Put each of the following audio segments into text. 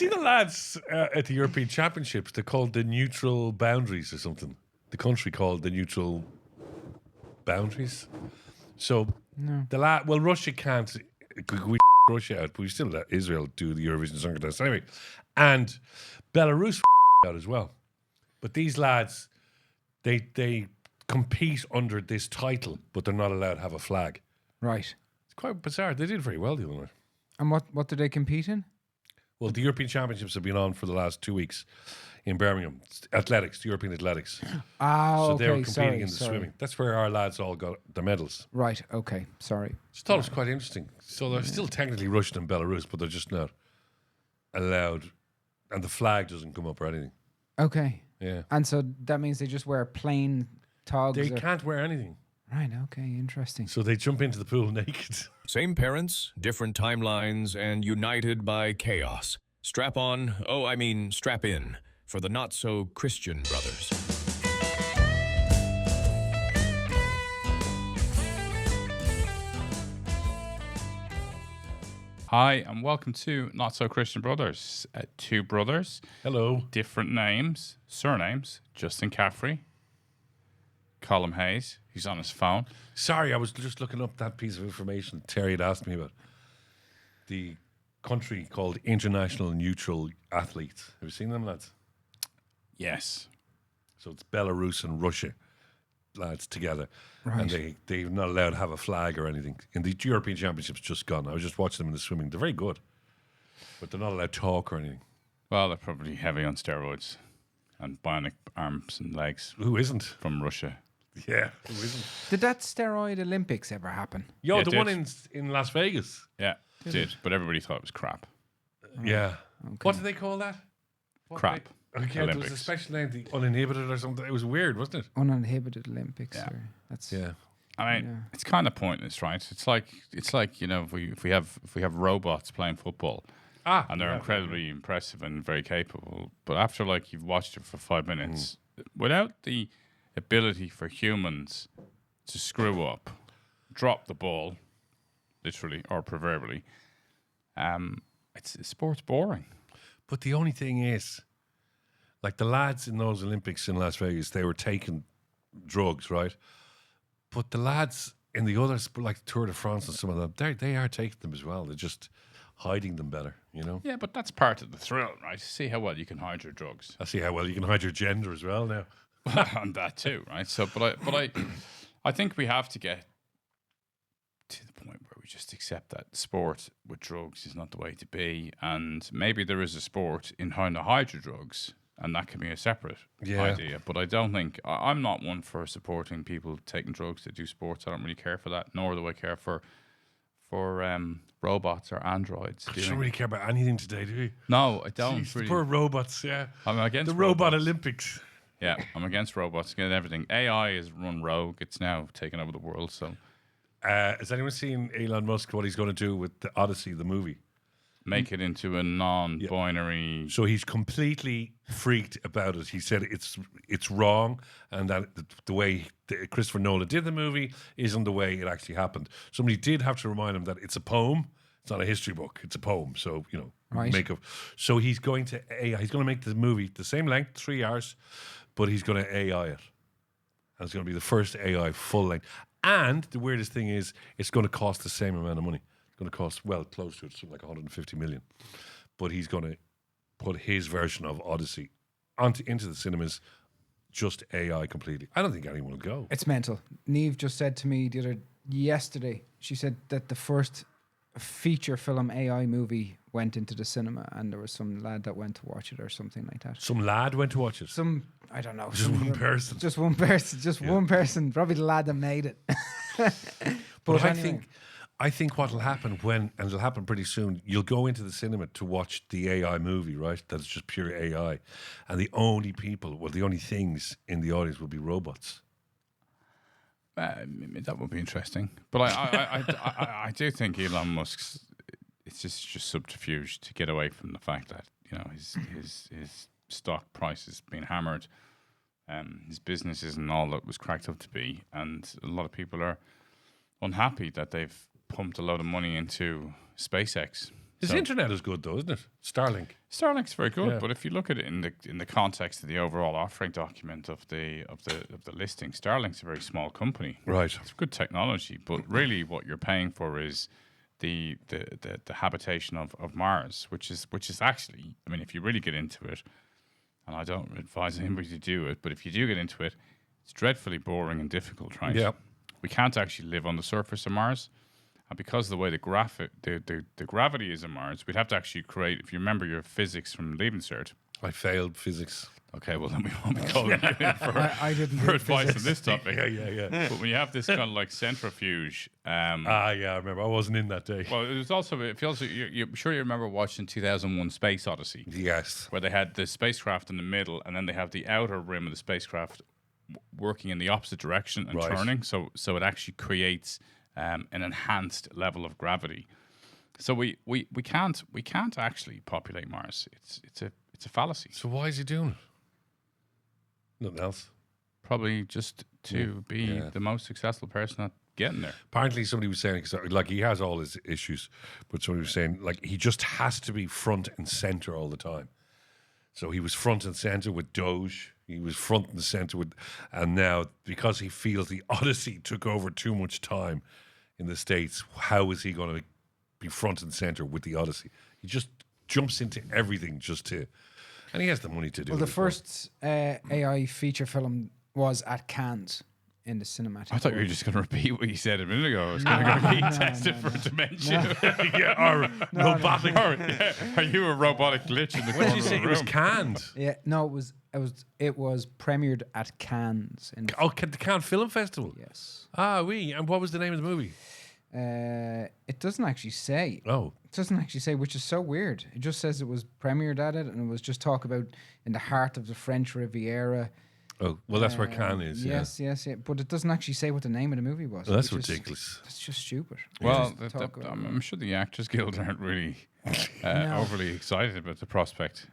See the lads at the European Championships, they're called the neutral boundaries or something. The country called the neutral boundaries. So Russia can't. We Russia out, but we still let Israel do the Eurovision Song Contest anyway, and Belarus out as well. But these lads, they compete under this title, but they're not allowed to have a flag. Right. It's quite bizarre. They did very well the other night. And what do they compete in? Well, the European Championships have been on for the last 2 weeks in Birmingham. Athletics, the European Athletics. So they were competing in the swimming. That's where our lads all got their medals. Right, okay, sorry. Just thought it was quite interesting. So they're still technically Russian and Belarus, but they're just not allowed, and the flag doesn't come up or anything. Okay. Yeah. And so that means they just wear plain togs? They can't wear anything. Right, okay, interesting. So they jump into the pool naked. Same parents, different timelines, and united by chaos. Strap on, strap in, for the not-so-Christian brothers. Hi, and welcome to Not So Christian Brothers. Two brothers. Hello. Different names, surnames. Justin Caffrey. Colm Hayes. He's on his phone. Sorry, I was just looking up that piece of information Terry had asked me about. The country called International Neutral Athletes. Have you seen them, lads? Yes. So it's Belarus and Russia, lads, together. Right. And they're not allowed to have a flag or anything. In the European Championships just gone. I was just watching them in the swimming. They're very good. But they're not allowed to talk or anything. Well, they're probably heavy on steroids and bionic arms and legs. Who isn't? From Russia. Yeah, who isn't? Did that steroid Olympics ever happen? Yo, Yeah, the it one did. in Las Vegas. Yeah, it did. But everybody thought it was crap. Yeah. Okay. What do they call that? Crap. Okay, there was a Olympics. special name, the uninhibited or something. It was weird, wasn't it? Uninhibited Olympics. Yeah. That's Yeah. I mean, it's kind of pointless, right? It's like if we have robots playing football, and they're incredibly impressive and very capable, but after you've watched it for 5 minutes, without the ability for humans to screw up, drop the ball, literally or proverbially, sport's boring. But the only thing is, like the lads in those Olympics in Las Vegas, they were taking drugs, right? But the lads in the others, like Tour de France and some of them, they are taking them as well. They're just hiding them better, you know? Yeah, but that's part of the thrill, right? See how well you can hide your drugs. I see how well you can hide your gender as well now. And that too, right? So, I think we have to get to the point where we just accept that sport with drugs is not the way to be, and maybe there is a sport in how to hide your drugs, and that can be a separate idea. But I don't think I'm not one for supporting people taking drugs to do sports. I don't really care for that, nor do I care for robots or androids. You don't really care about anything today, do you? No, I don't. Jeez, really. Poor robots, yeah. I'm against the robot robots. Olympics. Yeah, I'm against robots, against everything. AI is run rogue. It's now taken over the world. So, has anyone seen Elon Musk, what he's going to do with the Odyssey, the movie? make it into a non-binary. So he's completely freaked about it. He said it's wrong, and that the way Christopher Nolan did the movie isn't the way it actually happened. Somebody did have to remind him that it's a poem. It's not a history book. It's a poem. So, you know, Right. So he's going to AI. He's going to make the movie the same length, 3 hours, but he's going to AI it. And it's going to be the first AI full length. And the weirdest thing is, it's going to cost the same amount of money. It's going to cost, well, close to it, something like 150 million. But he's going to put his version of Odyssey into the cinemas, just AI completely. I don't think anyone will go. It's mental. Neve just said to me yesterday, she said that the first feature film AI movie went into the cinema, and there was some lad that went to watch it or something like that. Some lad went to watch it. I don't know. Just one person. Just one person. Just one person. Probably the lad that made it. But anyway. I think what will happen and it'll happen pretty soon, you'll go into the cinema to watch the AI movie, right? That's just pure AI. And the only things in the audience will be robots. That would be interesting, but I do think Elon Musk's it's just subterfuge to get away from the fact that his stock price has been hammered, his business isn't all that was cracked up to be, and a lot of people are unhappy that they've pumped a lot of money into SpaceX His internet is good though, isn't it? Starlink. Starlink's very good, Yeah. but if you look at it in the context of the overall offering document of the listing, Starlink's a very small company. Right. It's good technology, but really what you're paying for is the habitation of Mars, which is actually, I mean, if you really get into it, and I don't advise anybody to do it, but if you do get into it, it's dreadfully boring and difficult, right? Yeah. We can't actually live on the surface of Mars. And because of the way the gravity is on Mars, we'd have to actually create, if you remember your physics from Leavenscert. I failed physics. Okay, well, then we won't be calling you in for, I didn't for do advice physics. on this topic. Yeah. But when you have this kind of like centrifuge, Yeah, I remember. I wasn't in that day. well, it was also, if you also, you're sure you remember watching 2001 Space Odyssey, Yes. where they had the spacecraft in the middle, and then they have the outer rim of the spacecraft working in the opposite direction and Right. turning, so it actually creates an enhanced level of gravity. So we can't actually populate Mars. It's a fallacy. So why is he doing it? Nothing else. Probably just to be Yeah. the most successful person at getting there. Apparently, somebody was saying, 'cause, like, he has all his issues, but somebody was saying, like, he just has to be front and center all the time. So he was front and center with Doge. He was front and center with, and now because he feels the Odyssey took over too much time in the States, how is he going to be front and center with the Odyssey? He just jumps into everything just to, and he has the money to do Well, it. the as well. first AI feature film was at Cannes in the cinematic. I thought you were world. just going to repeat what you said a minute ago. I was going to be tested for dementia. yeah, or robotic. Are you a robotic glitch in the What corner did you say? of It the was room? canned. Yeah, no, it was premiered at Cannes. In Oh, the Cannes Film Festival. yes. Ah, oui. And what was the name of the movie? It doesn't actually say. Oh, It doesn't actually say, which is so weird. It just says it was premiered at it, and it was just talk about in the heart of the French Riviera. oh, well, that's where Cannes is. Yes, yeah. But it doesn't actually say what the name of the movie was. Well, that's which is- ridiculous. That's just stupid. Well, Just talk about it. I'm sure the Actors Guild aren't really overly excited about the prospect.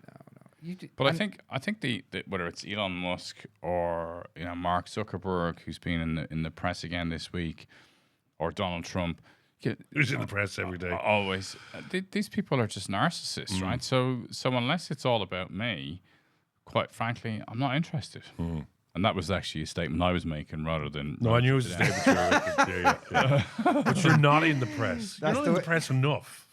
You d- But I and- think the whether it's Elon Musk or Mark Zuckerberg, who's been in the press again this week, or Donald Trump, Who's in the press every day? always these people are just narcissists, right? So unless it's all about me, quite frankly, I'm not interested. And that was actually a statement I was making rather than No, I knew it was a statement. Yeah. But you're not in the press. You're That's not the in the way- press enough.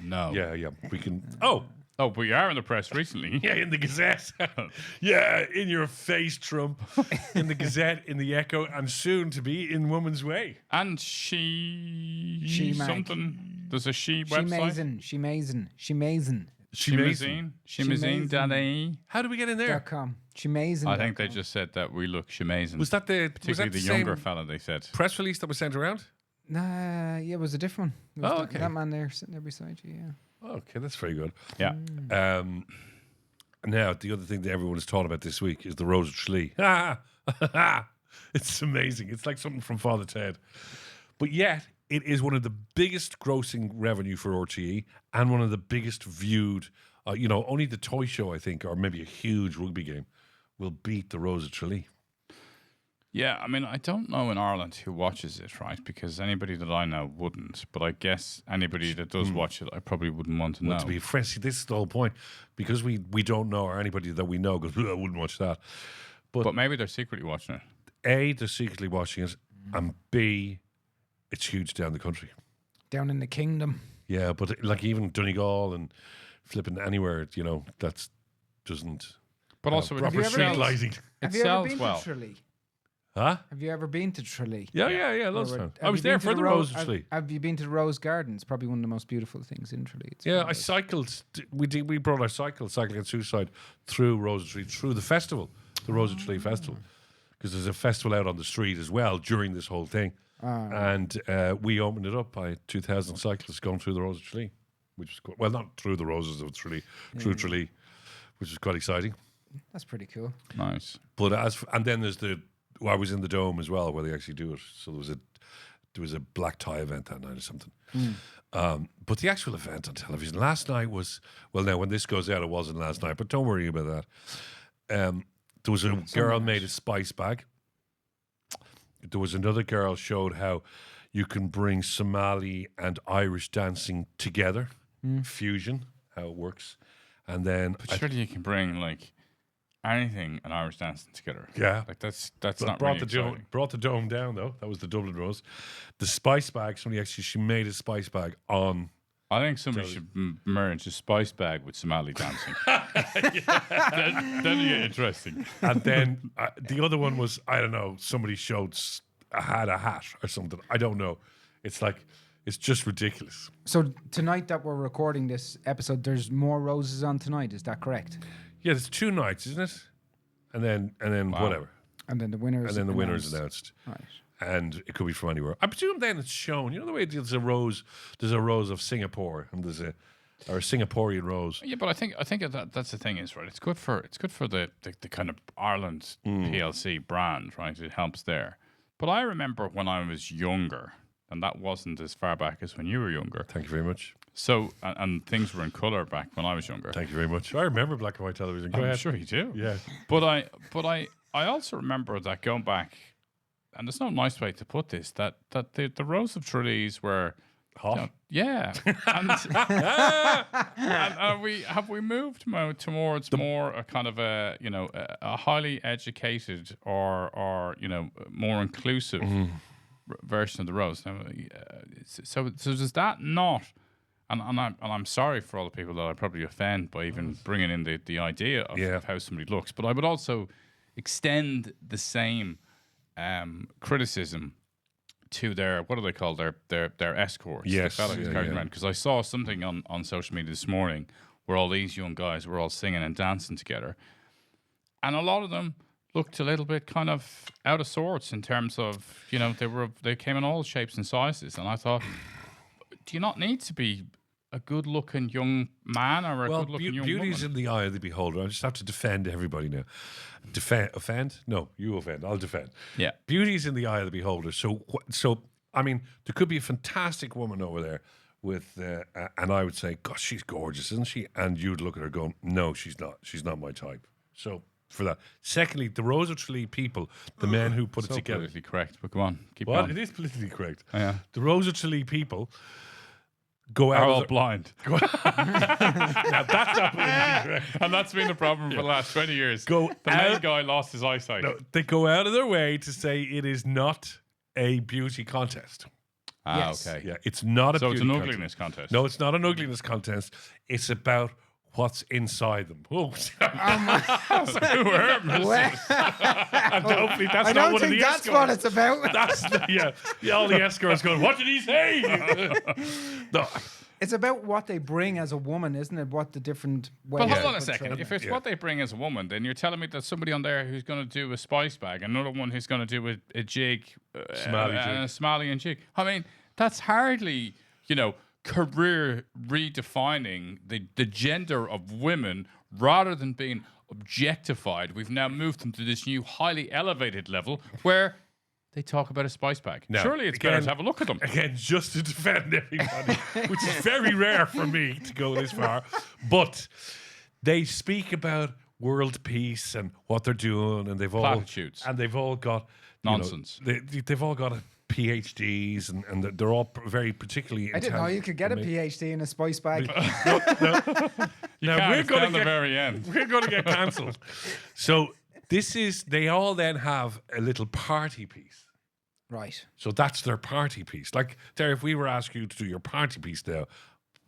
no. Yeah. We can. Oh, Oh, but you are in the press recently. yeah, in the Gazette. Yeah, in your face, Trump. In the Gazette, in the Echo, and soon to be in Woman's Way. And she Mag. something. There's a she She website. Shemazin. Shemazine Daddy. How did we get in there? .com. Shemazin. I think they just said that we look Shemazin. Was that the particularly the same younger fella? They said. press release that was sent around? Nah, yeah, it was a different one. It was Oh, that- okay. That man there sitting there beside you, yeah. Okay, that's very good. Yeah. Now, the other thing that everyone is talking about this week is the Rose of Tralee. It's amazing. It's like something from Father Ted. But yet, it is one of the biggest grossing revenue for RTE and one of the biggest viewed. Only the toy show, I think, or maybe a huge rugby game, will beat the Rose of Tralee. Yeah, I mean, I don't know in Ireland who watches it, right? Because anybody that I know wouldn't. But I guess anybody that does watch it, I probably wouldn't want to know. Well, to be frank, see, this is the whole point. Because we don't know, or anybody that we know goes, I wouldn't watch that. But maybe they're secretly watching it. A, they're secretly watching it, and B, it's huge down the country. Down in the kingdom. Yeah, but like even Donegal and flipping anywhere, that's doesn't. But also, proper you ever street been- lighting. Have it you ever sells been well. to Tralee? Huh? Have you ever been to Tralee? Yeah, lots of Or time. have I was you there been to for the Rose of have- Tralee. Have you been to the Rose Garden? It's probably one of the most beautiful things in Tralee. It's Yeah, I fabulous. cycled. We brought our cycling and suicide through Rose of Tralee, through the festival, the Rose of Tralee festival, because there's a festival out on the street as well during this whole thing, and we opened it up by 2,000 cyclists going through the Rose of Tralee, which was quite, well, not through the Roses of Tralee, through Tralee, which was quite exciting. That's pretty cool. Nice. But and then there's I was in the Dome as well where they actually do it. So there was a black tie event that night or something. But the actual event on television last night was, well, now when this goes out, it wasn't last night, but don't worry about that. There was a girl made a spice bag. There was another girl showed how you can bring Somali and Irish dancing together fusion, how it works, and then But surely you can bring like anything and Irish dancing together. Yeah. Like that's But not brought really the dome, exciting. brought the dome down though. That was the Dublin Rose. The spice bag. She made a spice bag on. I think somebody should merge a spice bag with Somali dancing. Then you get interesting. And then the other one was, I don't know, somebody had a hat or something. I don't know. It's like, it's just ridiculous. So tonight that we're recording this episode, there's more roses on tonight. Is that correct? Yeah, there's 2 nights, isn't it? And then whatever. And then the winner is announced. Right. And it could be from anywhere. I presume then it's shown. You know the way there's a rose of Singapore and there's a Singaporean rose. Yeah, but I think that's the thing is right. It's good for the kind of Ireland PLC brand, right? It helps there. But I remember when I was younger, and that wasn't as far back as when you were younger. Thank you very much. So and things were in colour back when I was younger. Thank you very much. I remember black and white television. Go I'm ahead. sure you do. Yeah. But I also remember that going back, and there's no nice way to put this, that the Rose of Tralee were Hot. yeah, and we moved towards more a kind of a a highly educated or more inclusive version of the Rose. Now, so does that not? And I'm sorry for all the people that I probably offend by even bringing in the idea of how somebody looks, but I would also extend the same criticism to their, what do they call their escorts? Yes, the fella who's carrying around. Because I saw something on social media this morning where all these young guys were all singing and dancing together, and a lot of them looked a little bit kind of out of sorts in terms of they came in all shapes and sizes, and I thought, do you not need to be a good-looking young man or a good-looking young beauty's woman? in the eye of the beholder. I just have to defend everybody now. Offend? No, you offend. I'll defend. Yeah. Beauty's in the eye of the beholder. So I mean, there could be a fantastic woman over there with, and I would say, gosh, she's gorgeous, isn't she? And you'd look at her going, no, she's not. She's not my type. So for that. Secondly, the Rose of Tralee people, the men who put it together. Politically correct, but go on, keep What? going. It is politically correct. Oh, yeah. The Rose of Tralee people go out Are of all their- blind. Now, that's not politically correct. And that's been the problem for the last 20 years. Go the main out- guy lost his eyesight. No, they go out of their way to say it is not a beauty contest. Yes. Okay. Yeah, it's not a So beauty it's an contest. ugliness contest. No, it's not an ugliness contest. It's about what's inside them. Oh, and hopefully that's I not don't one of think the that's escorts. what it's about. Yeah, all the escorts going, what did he say? No, It's about what they bring as a woman, isn't it? What the different ways. But hold they on a portray second. them. If it's what they bring as a woman, then you're telling me that somebody on there who's going to do a spice bag, another one who's going to do a jig, Somali jig. a Somalian jig. I mean, that's hardly, career redefining the gender of women rather than being objectified. We've now moved them to this new highly elevated level where they talk about a spice bag. Now, Surely it's better to have a look at them. Again, just to defend everybody, which is very rare for me to go this far. But they speak about world peace and what they're doing, and they've all Platitudes. and they've all got Nonsense. They've all got PhDs, and they're all very particularly. I didn't know you could get a PhD in a spice bag. Now we're going to the get very end. we're going to get cancelled. So they all then have a little party piece. Right. So that's their party piece. Like, there, if we were asking you to do your party piece now,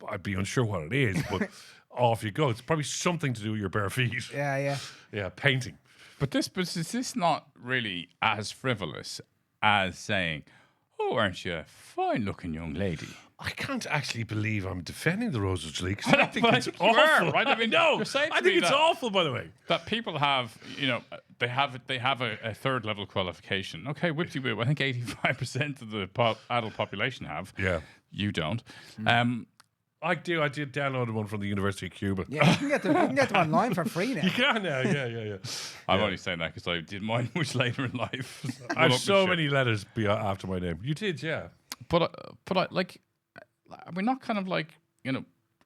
I'd be unsure what it is, but off you go. It's probably something to do with your bare feet. Yeah, yeah. Yeah, painting. But is this not really as frivolous as saying, "Oh, aren't you a fine-looking young lady?" I can't actually believe I'm defending the Rose of Tralee because I think But it's you awful. are, right? I mean, no, you're saying to I think me it's that- awful, by the way. That people have, they have a third level qualification. Okay, whip-de-woo. I think 85% of the adult population have. Yeah. You don't. I do. I did download one from the University of Cuba. Yeah, you can get them online for free now. You can now. Yeah. I'm only saying that because I did mine much later in life. I have so many letters after my name. You did, yeah. But I like, we're not kind of like,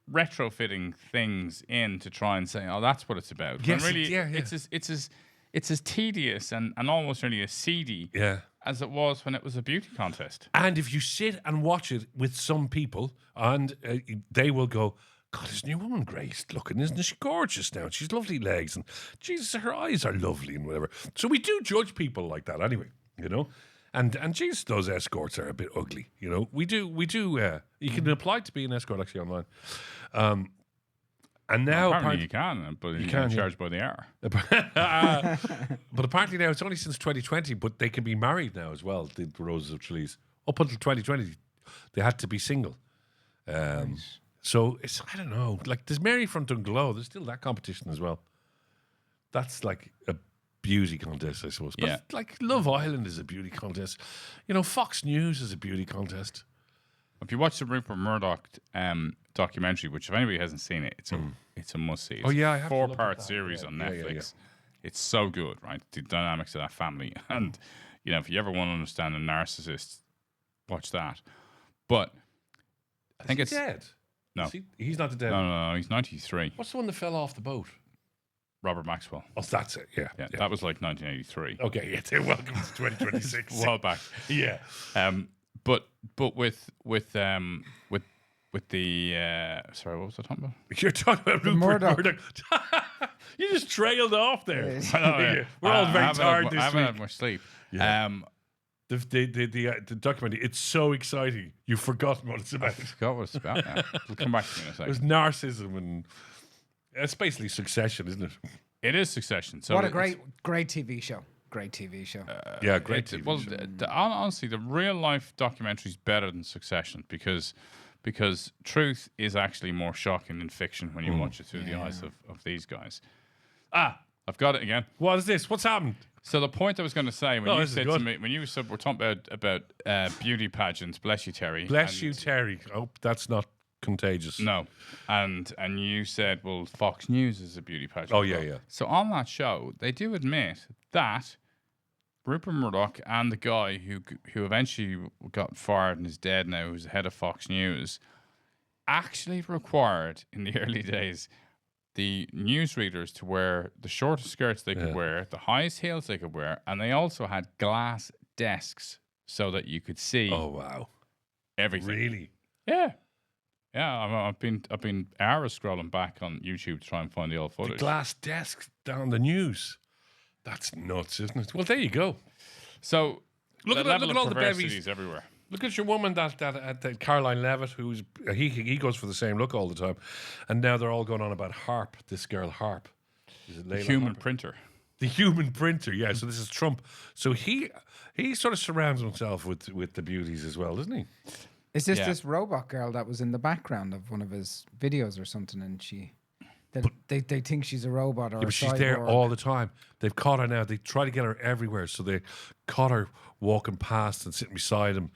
retrofitting things in to try and say, oh, that's what it's about. Yes, When really, yeah. it's as tedious and almost really as seedy Yeah. as it was when it was a beauty contest. And if you sit and watch it with some people, and they will go, God, this new woman Grace looking, isn't she gorgeous now? She's lovely legs, and Jesus, her eyes are lovely and whatever. So we do judge people like that anyway, you know. And Jesus, those escorts are a bit ugly, you know. We do. You can apply to be an escort actually online. And now apparently you can, but you can charge by the hour. But apparently now it's only since 2020, but they can be married now as well. The Roses of Tralee. Up until 2020, they had to be single. So it's, I don't know, like there's Mary from Dunglow. There's still that competition as well. That's like a beauty contest, I suppose. But like Love Island is a beauty contest. You know, Fox News is a beauty contest. If you watch the Rupert Murdoch documentary, which if anybody hasn't seen it, it's a must see. Oh yeah, I have 4-part series on Netflix. Yeah. It's so good, right? The dynamics of that family, and you know, if you ever want to understand a narcissist, watch that. But I think it's dead. No, he's not dead. No, he's 93. What's the one that fell off the boat? Robert Maxwell. Oh, that's it. Yeah. That was like 1983. Okay, yeah. Welcome to 2026. A while back. Yeah. But with the sorry, what was I talking about? You're talking about Rupert Murdoch. You just trailed off there. I know, yeah. We're all very tired this week. I haven't had much sleep. Yeah. The documentary, it's so exciting. You've forgotten what it's about. I forgot what it's about now. We'll come back to me in a second. There's narcissism, and it's basically Succession, isn't it? It is Succession. So what a great TV show. Great TV show. Great TV show. Honestly, the real life documentary is better than Succession because truth is actually more shocking than fiction when you watch it through the eyes of these guys. I've got it again. What is this? What's happened? So the point I was going to say when you said to me, when you said we're talking about beauty pageants, bless you, Terry. Bless you, Terry. I hope that's not contagious. No, and you said, well, Fox News is a beauty pageant. Oh yeah. So on that show, they do admit that Rupert Murdoch and the guy who eventually got fired and is dead now, who's the head of Fox News, actually required in the early days the newsreaders to wear the shortest skirts they could wear, the highest heels they could wear, and they also had glass desks so that you could see. Oh wow! Everything. Really? Yeah. Yeah, I've been hours scrolling back on YouTube to try and find the old footage. The glass desks down the news. That's nuts, isn't it? Well, there you go. So look at all the babies everywhere. Look at your woman, that Caroline Levitt, who's he goes for the same look all the time, and now they're all going on about Harp. This girl Harp, the human printer. The human printer, yeah. So this is Trump. So he sort of surrounds himself with the beauties as well, doesn't he? Is this robot girl that was in the background of one of his videos or something, and they think she's a robot or a she's cyborg? there all the time. They've caught her now. They try to get her everywhere. So they caught her walking past and sitting beside him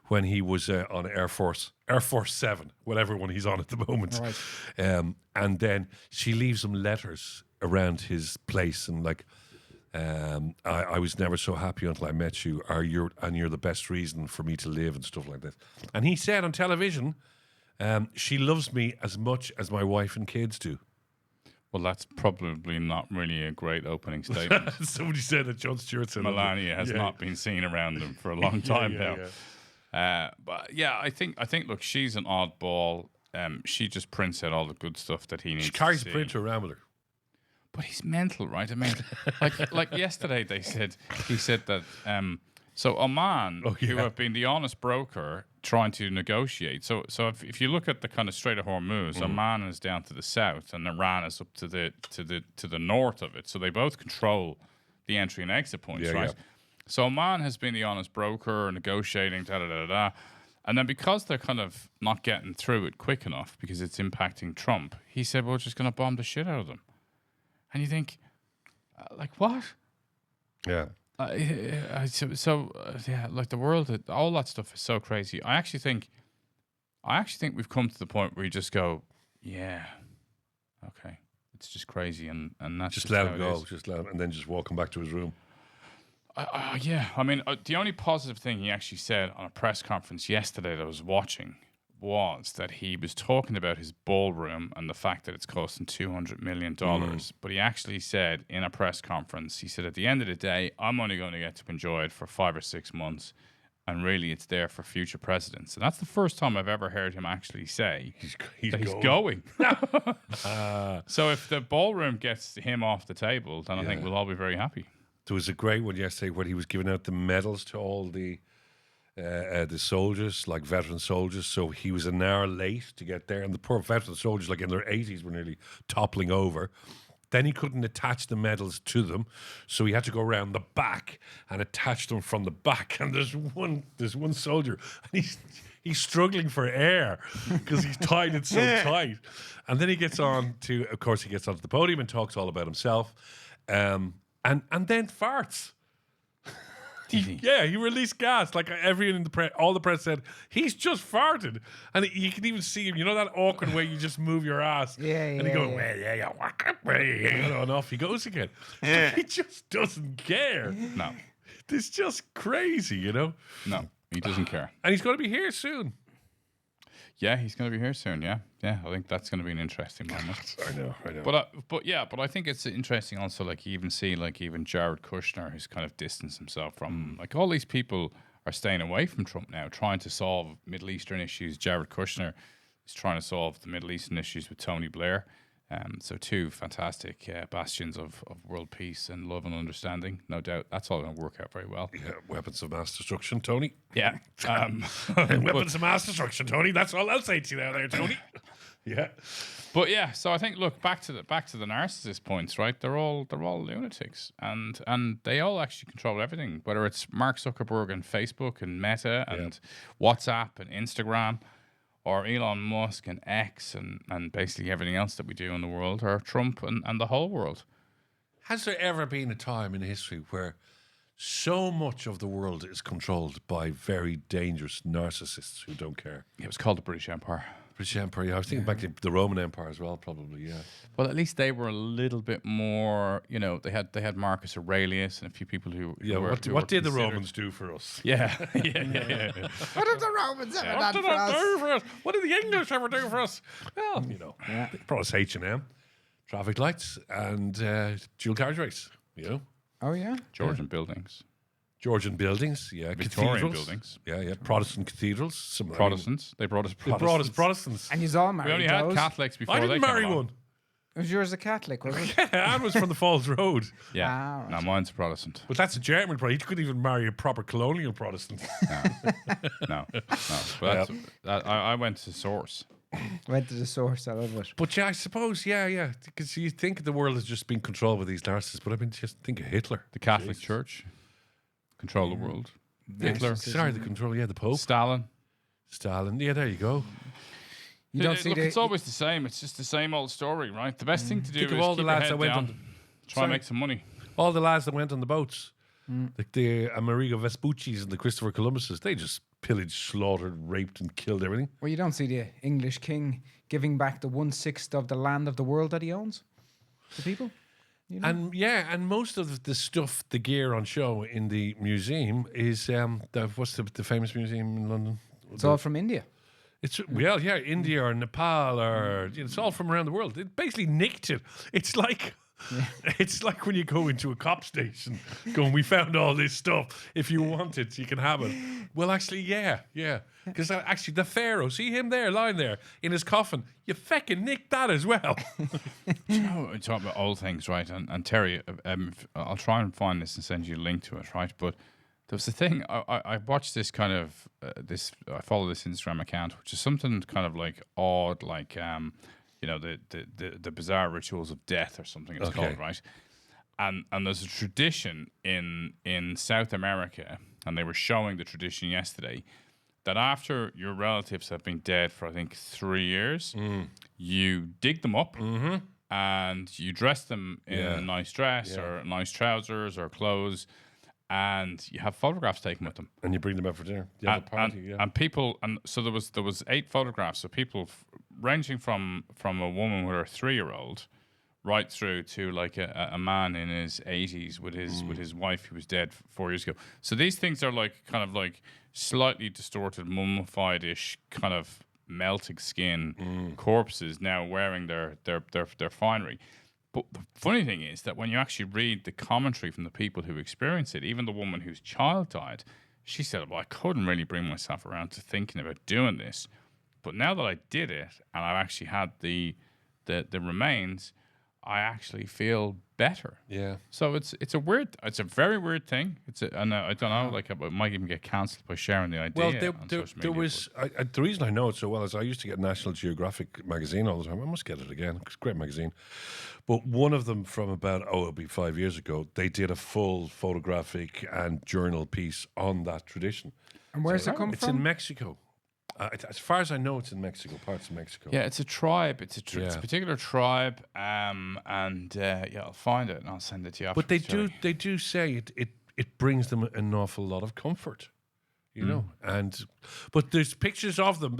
when he was on Air Force 7, whatever one he's on at the moment. Right. And then she leaves him letters around his place and like, I was never so happy until I met you. You're the best reason for me to live and stuff like that. And he said on television, she loves me as much as my wife and kids do. Well, that's probably not really a great opening statement. Somebody said that Jon Stewart said Melania has not been seen around them for a long time now. Yeah. But yeah, I think look, she's an oddball. She just prints out all the good stuff that he needs. She carries to a see. printer around with her. But he's mental, right? I mean, like yesterday he said that so Oman, who have been the honest broker trying to negotiate. So if you look at the kind of Strait of Hormuz, Oman is down to the south and Iran is up to the north of it. So they both control the entry and exit points, right? Yeah. So Oman has been the honest broker, negotiating, and then because they're kind of not getting through it quick enough because it's impacting Trump, he said, we're just going to bomb the shit out of them. And you think, like, what? Yeah. Like the world, all that stuff is so crazy. I actually think we've come to the point where you just go, yeah, okay, it's just crazy, and that's just let him go, just let him, and then just walk him back to his room. Yeah, I mean, the only positive thing he actually said on a press conference yesterday that I was watching was that he was talking about his ballroom and the fact that it's costing $200 million. But he actually said in a press conference, he said, at the end of the day, I'm only going to get to enjoy it for 5 or 6 months. And really, it's there for future presidents. And that's the first time I've ever heard him actually say that he's going. So if the ballroom gets him off the table, then I think we'll all be very happy. There was a great one yesterday where he was giving out the medals to all the soldiers, like veteran soldiers. So he was an hour late to get there, and the poor veteran soldiers, like in their 80s, were nearly toppling over. Then he couldn't attach the medals to them, so he had to go around the back and attach them from the back. And there's one soldier, and he's struggling for air because he's tied it so tight. And then he gets on to, of course, he gets onto the podium and talks all about himself, and then farts. He released gas. Like everyone in the press, all the press said, he's just farted. And you can even see him, you know that awkward way you just move your ass? And he goes, and off he goes again. He just doesn't care. No. It's just crazy, you know? No, he doesn't care. And he's going to be here soon. Yeah, he's going to be here soon. Yeah, I think that's going to be an interesting moment. I know. But I think it's interesting also. Like you even see, like even Jared Kushner, who's kind of distanced himself from. Like all these people are staying away from Trump now, trying to solve Middle Eastern issues. Jared Kushner is trying to solve the Middle Eastern issues with Tony Blair. So two fantastic bastions of world peace and love and understanding. No doubt that's all going to work out very well. Yeah, weapons of mass destruction, Tony. Yeah. Weapons of mass destruction, Tony. That's all I'll say to you now there, Tony. Yeah. But yeah, so I think look back to the narcissist points, right? They're all lunatics, and they all actually control everything. Whether it's Mark Zuckerberg and Facebook and Meta and WhatsApp and Instagram, or Elon Musk and X and basically everything else that we do in the world, or Trump and the whole world. Has there ever been a time in history where so much of the world is controlled by very dangerous narcissists who don't care? It was called the British Empire. British Empire, yeah. I was thinking back to the Roman Empire as well, probably, yeah. Well, at least they were a little bit more, you know, they had Marcus Aurelius and a few people who what did the Romans do for us? Yeah. What did the Romans ever What done did for they us? do for us? What did the English ever do for us? Well, you know, they brought us H&M, traffic lights, and dual carriageways, you know. Oh, yeah? Georgian buildings. Georgian buildings, yeah. Victorian cathedrals. buildings. Yeah. Protestant cathedrals. Some Protestants. They brought us They brought us Protestants. And you all married We only had those? Catholics before I they didn't came marry along. one. Was yours a Catholic, was it? Anne was from the Falls Road. Yeah. Ah, right. No, mine's a Protestant. But that's a German Protestant. You couldn't even marry a proper colonial Protestant. No. But I went to source. Went to the source, I love it. But yeah, I suppose, yeah. Because you think the world has just been controlled by these narcissists, but I mean, just think of Hitler. The Catholic Church control the world. Hitler. Sorry, the control, the Pope. Stalin. Yeah, there you go. You don't see Look, the... it's always the same. It's just the same old story, right? The best thing to do Think is of all keep the your lads head that went down, on try and make some money. All the lads that went on the boats, like the Amerigo Vespucci's and the Christopher Columbuses, they just pillaged, slaughtered, raped, and killed everything. Well, you don't see the English king giving back the 1/6 of the land of the world that he owns to people. You know? And most of the stuff, the gear on show in the museum is what's the famous museum in London? It's all from India. It's India or Nepal or it's all from around the world. It basically nicked it. It's like it's like when you go into a cop station going, we found all this stuff. If you want it, you can have it. Well, actually, yeah. Because actually, the Pharaoh, see him there, lying there in his coffin. You fucking nicked that as well. You know, we talk about old things, right? And Terry, I'll try and find this and send you a link to it, right? But there was the thing, I watched this kind of, I follow this Instagram account, which is something kind of like odd, like, you know, the bizarre rituals of death or something it's called, right? And there's a tradition in South America, and they were showing the tradition yesterday, that after your relatives have been dead for, I think, 3 years, you dig them up and you dress them in a nice dress or nice trousers or clothes, and you have photographs taken with them. And you bring them out for dinner. You have a party, and people, and so there was 8 photographs of people ranging from a woman with her 3-year-old right through to like a man in his 80s with his wife who was dead 4 years ago. So these things are like kind of like slightly distorted, mummified-ish kind of melting skin corpses now wearing their finery. But the funny thing is that when you actually read the commentary from the people who experience it, even the woman whose child died, she said, well, I couldn't really bring myself around to thinking about doing this. But now that I did it and I've actually had the remains, I actually feel better. Yeah. So it's a very weird thing. And I don't know, like it might even get cancelled by sharing the idea. Well, on social there media, was the reason I know it so well is I used to get National Geographic magazine all the time. I must get it again. It's a great magazine. But one of them from about it'll be 5 years ago, they did a full photographic and journal piece on that tradition. And where's it come It's from? in Mexico. As far as I know, it's in Mexico, parts of Mexico. Yeah, it's a tribe. It's a particular tribe. I'll find it and I'll send it to you. But they do say it brings them an awful lot of comfort, you know. But there's pictures of them.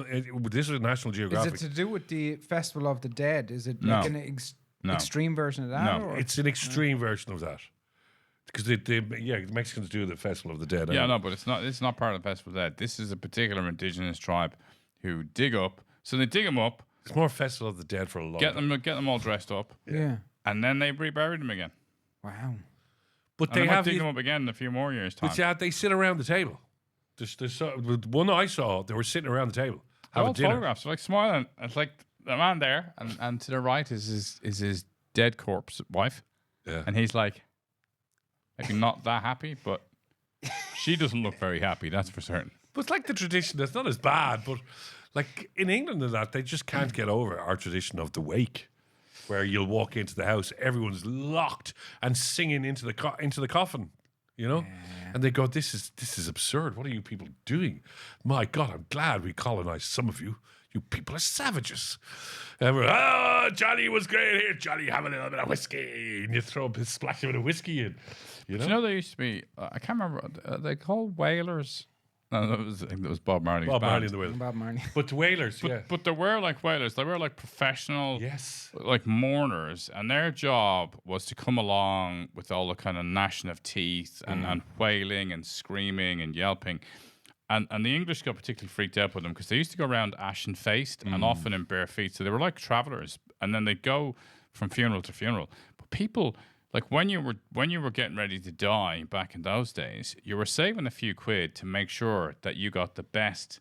This is National Geographic. Is it to do with the Festival of the Dead? Is it No. like an extreme version of that? No. Or? It's an extreme version of that. Because the Mexicans do the Festival of the Dead. Yeah, no, but it's not part of the Festival of the Dead. This is a particular indigenous tribe who dig up. So they dig them up, It's more Festival of the Dead for a long time. get them all dressed up, Yeah. and then they rebury them again. Wow. But And they they might have dig them up again in a few more years' time. But yeah, they sit around the table. There's one I saw, they were sitting around the table. They're all having dinner. photographs. They're like smiling. It's like the man there, and to the right is his dead corpse wife, Yeah. and he's like, maybe not that happy, but she doesn't look very happy. That's for certain. But it's like the tradition, it's not as bad, but like in England and that, they just can't get over our tradition of the wake, where you'll walk into the house, everyone's locked and singing into the coffin, you know? And they go, this is absurd. What are you people doing? My God, I'm glad we colonized some of you. You people are savages. And we're, Johnny was great here. Johnny, have a little bit of whiskey. And you throw a splash of whiskey in. You know? Do you know there used to be? I can't remember. They called Whalers. No, I think that was Bob Marley's Bob band. Marley and the Wailers. Bob Marley. But the Wailers, yeah. But they were like Whalers. They were like professional, Yes. like mourners, and their job was to come along with all the kind of gnashing of teeth and wailing and screaming and yelping. And the English got particularly freaked out with them because they used to go around ashen-faced and often in bare feet. So they were like travelers, and then they'd go from funeral to funeral. But people, like when you were getting ready to die back in those days, you were saving a few quid to make sure that you got the best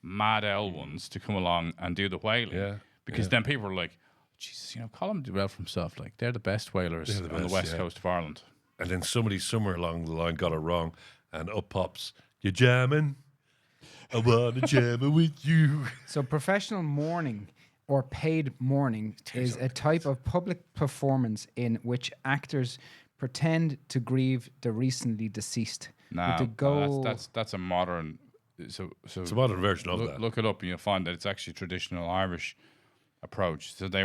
mad L ones to come along and do the wailing. Yeah, Because then people were like, Jesus, Colm did well for himself. Like they're the best wailers They're the on the best, west yeah. coast of Ireland. And then somebody somewhere along the line got it wrong, and up pops, you jamming? I want to jam with you. So professional mourning or paid mourning is a type of public performance in which actors pretend to grieve the recently deceased. Nah, with the goal, that's a modern. So It's a modern version of that. Look it up, and you'll find that it's actually a traditional Irish approach. So they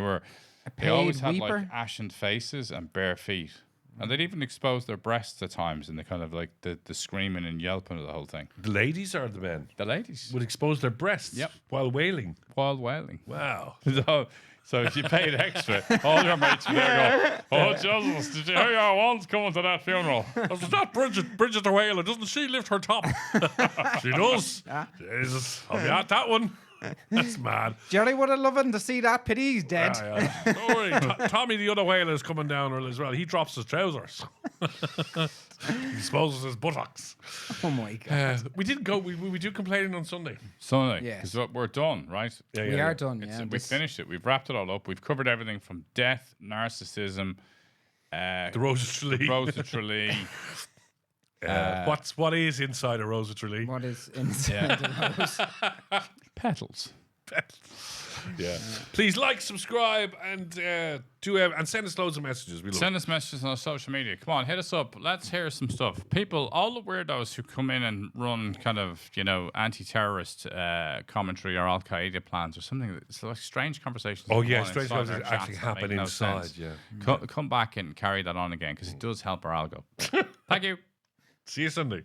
paid always had weeper? like ashen faces and bare feet, and they'd even expose their breasts at times in the kind of like the screaming and yelping of the whole thing. The ladies or the men The ladies would expose their breasts Yep. while wailing. wild wailing. Wow. So if you paid extra, all your mates would there go, oh, Jesus, did you hear your one's coming to that funeral? It's not Bridget the Whaler. Doesn't she lift her top? She does. Jesus. I'll be at that one. That's mad. Jerry would have loved to see that. Pity he's dead. Yeah. Don't worry. Tommy, the other whaler, is coming down as well. He drops his trousers. He exposes his buttocks. Oh my God. We didn't go. We do complaining on Sunday. Sunday, Yes. because we're done, right? Yeah, We are done. Yeah. We finished it. We've wrapped it all up. We've covered everything from death, narcissism, The Rose of Tralee. Rose of Tralee. What is inside a Rose of Tralee? What is inside the rose? Petals. Yeah. Please like, subscribe, and and send us loads of messages. We love Send us messages on our social media. Come on, hit us up. Let's hear some stuff. People, all the weirdos who come in and run kind of, anti-terrorist commentary or Al Qaeda plans or something. It's like strange conversations. Oh, that yeah, go on strange inside our conversations chats actually that happen make no inside, sense. yeah. Come back and carry that on again because it does help our algo. Thank you. See you Sunday.